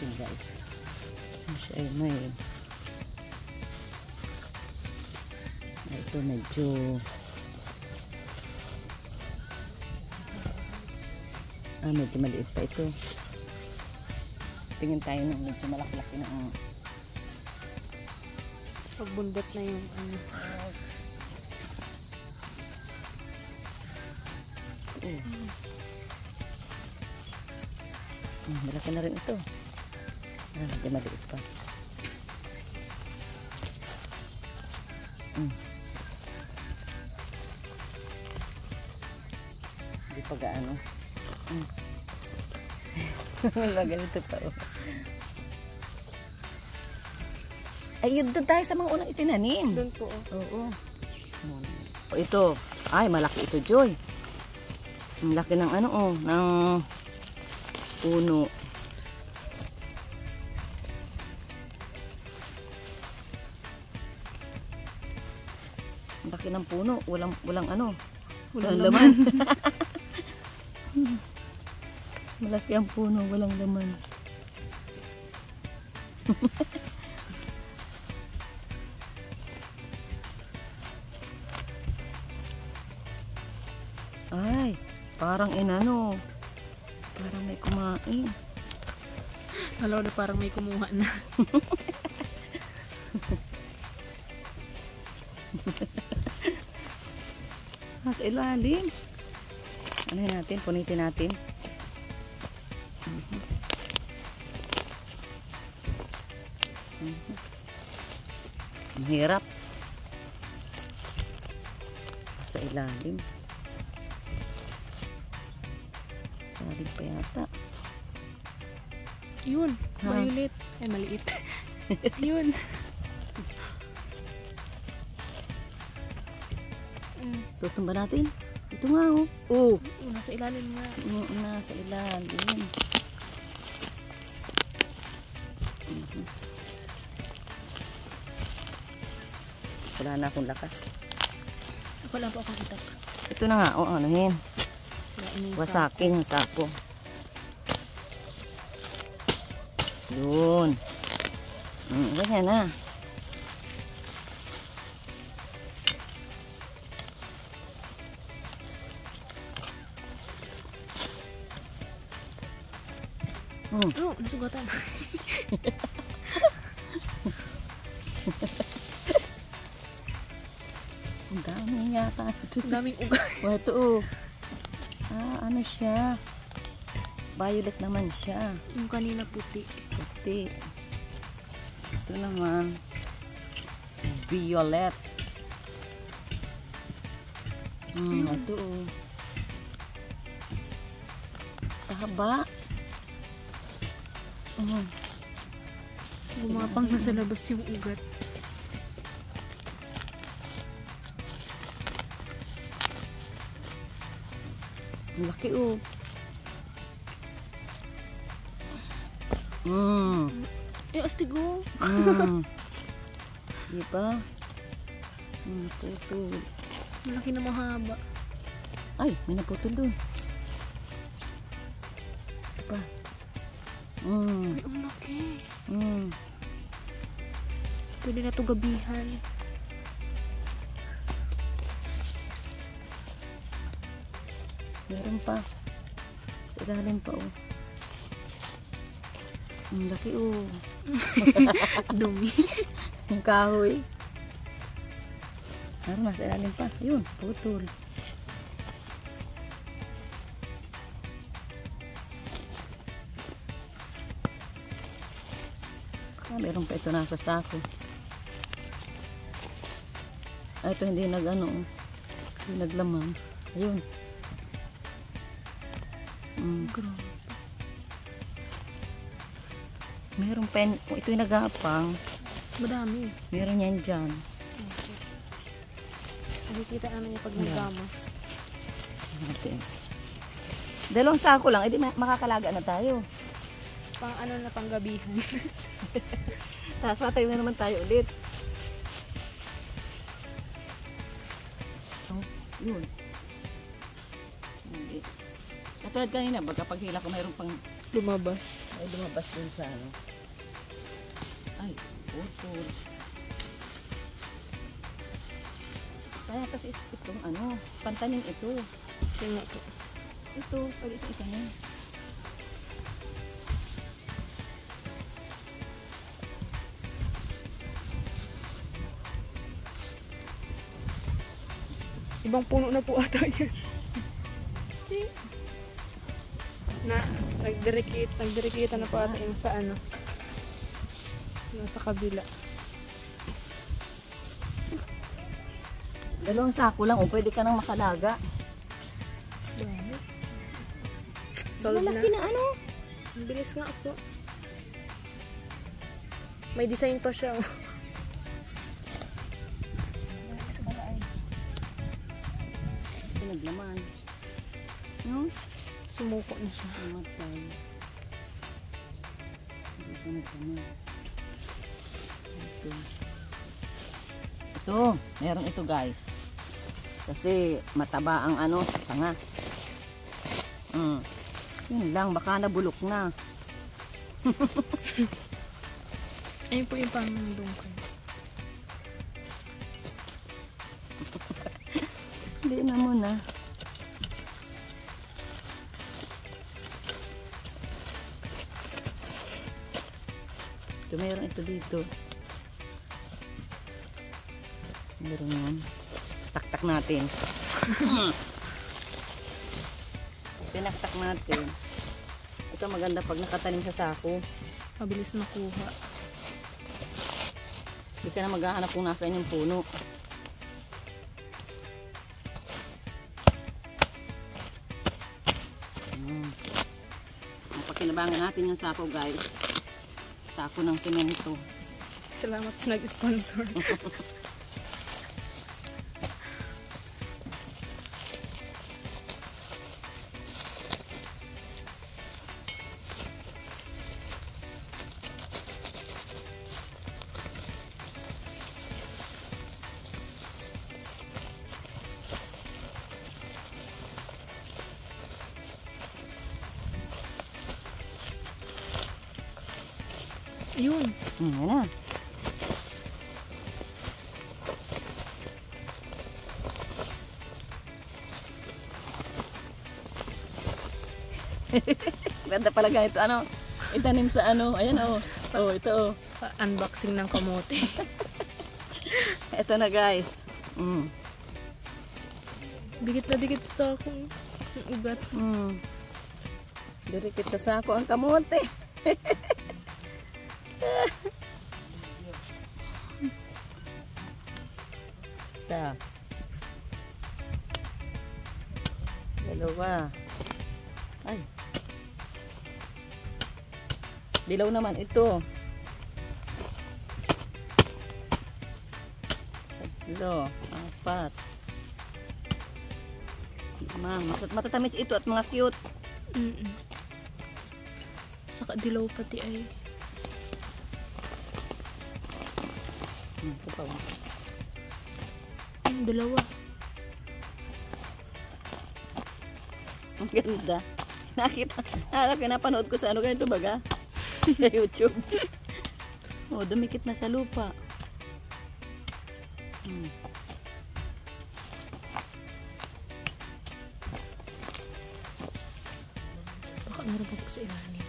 natin guys. Siya ay may ito medyo medyo maliit pa ito. Tingin tayo ng medyo malaki-laki na pagbundat na yung ano. Malaki na rin ito. Medyo maliit pa. Hindi pa gaano. Wala ganito pa. Ay, doon tayo sa mga unang itinanim. Doon po. Oo. Ito. Ay, malaki ito, Joy. Ang laki ng ano, ng puno. Ang laki ng puno. Walang ano. Walang laman. Malaki ang puno. Walang laman. Ay, parang inano. Parang may kumain. Alam na parang may kumuha na. Nasa ilalim. Ano yun natin? Punitin natin. Ang hirap. Sa ilalim. Ilalim pa yata. Yun, violet. Ay, maliit. Yun. Tutong ba natin? Ito nga oh. Oh. Nasa ilalim nga. Nasa ilalim. Wala na akong lakas. Wala po akong itak. Ito na nga. O ano yun? Wasakin yung sako. Yun. Ganyan na. Oh, nasugatan. Ang dami yata. Ang daming ugat. O, ito oh. Ano siya? Violet naman siya. Yung kanina puti. Puti. Ito naman. Violet. Ito oh. Tahaba. Gumapang na sa labas yung ugat. Ang laki oh. Astigo. Diba? Tutol. Malaki na mahaba. Ay, may naputol doon. Diba? Ay, ang laki. Pwede na ito gabihan. Meron pa. Sa ilalim pa oh. Ang laki oh. Dumi. Ang kahoy. Meron na sa ilalim pa. Ayun, putol. Meron pa ito nasa sako. Ito hindi nag-ano. Hindi naglaman. Ayun. Meron pa. Ito yung nagapang. Madami. Meron yan dyan. Nakikita namin yung pag naggamas. Dalawang sako lang. Edi makakalaga na tayo. Pang ano na pang gabihan. Tapos matayo na naman tayo ulit. Yun. Katulad kanina, baga paghila ko mayroon pang Lumabas. Ay, lumabas dun sa ano. Ay, putol. Kaya kasi itong ano, pantanin ito. Yun nga po. Ito, pwede ito itanin. Ibang puno na po ata yan. Na, nagdirikita na po ata yung sa ano. Nasa kabila. Dalawang sako lang, o pwede ka nang makalaga. Dami. Solid Malaki na. na ano. Ang bilis nga po. May design pa siya. Oh. Pinaglaman. No? Sumuko na siya. Namatay. Hindi siya naglaman. Ito, meron ito guys. Kasi mataba ang ano, sanga. Yun lang, baka nabulok na. Ayun po yung pangandong ko. Hindi na muna. Ito, meron ito dito. Meron yan. Taktak natin. Pinaktak natin. Ito maganda pag nakatanim sa sako. Mabilis makuha. Hindi ka na maghahanap kung nasaan yung puno. Ang pakinabangan natin yung sako guys. Sako ng semento. Salamat sa nag-sponsor. Yun. Yan na. Ganda pala ganito. Ano? Itanim sa ano. Ayan oh. Oh, ito oh. Unboxing ng kamote. Ito na guys. Dikit na dikit sa akong ugat. Dirikit sa sako ang kamote. Isa. Dalawa. Ay. Dilaw naman ito. Tatlo. Apat. Lima. Matatamis ito at mga cute. Saka dilaw pati ay. Ito pa. Dalawa. Ang ganda. Nakita. Pinapanood ko sa ano ganito baga. Sa YouTube. Oh, dumikit na sa lupa. Baka meron pa po sa ilalim.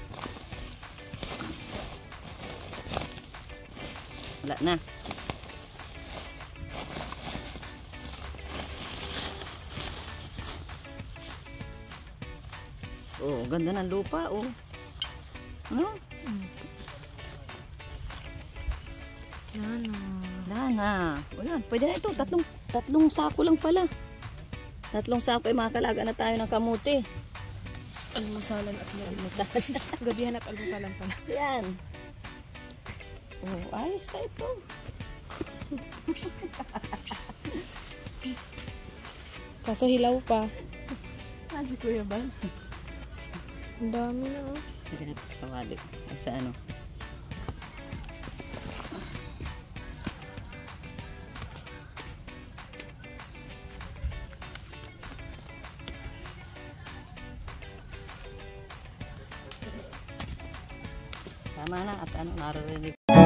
Wala na. Oh, ganda ng lupa, oh. Ano? Yan na. Wala na. Wala. Pwede na ito. Tatlong sako lang pala. Tatlong sako ay makakalaga na tayo ng kamuti. Almusalan at Almusal. gabihan at almusalan pala. Yan. Oh, ayos na ito. Kaso hilaw pa. Si Kuya Bal. Ang dami na oh. Hindi natin sa kawali. Ay sa ano. Tama na at ano naririnig.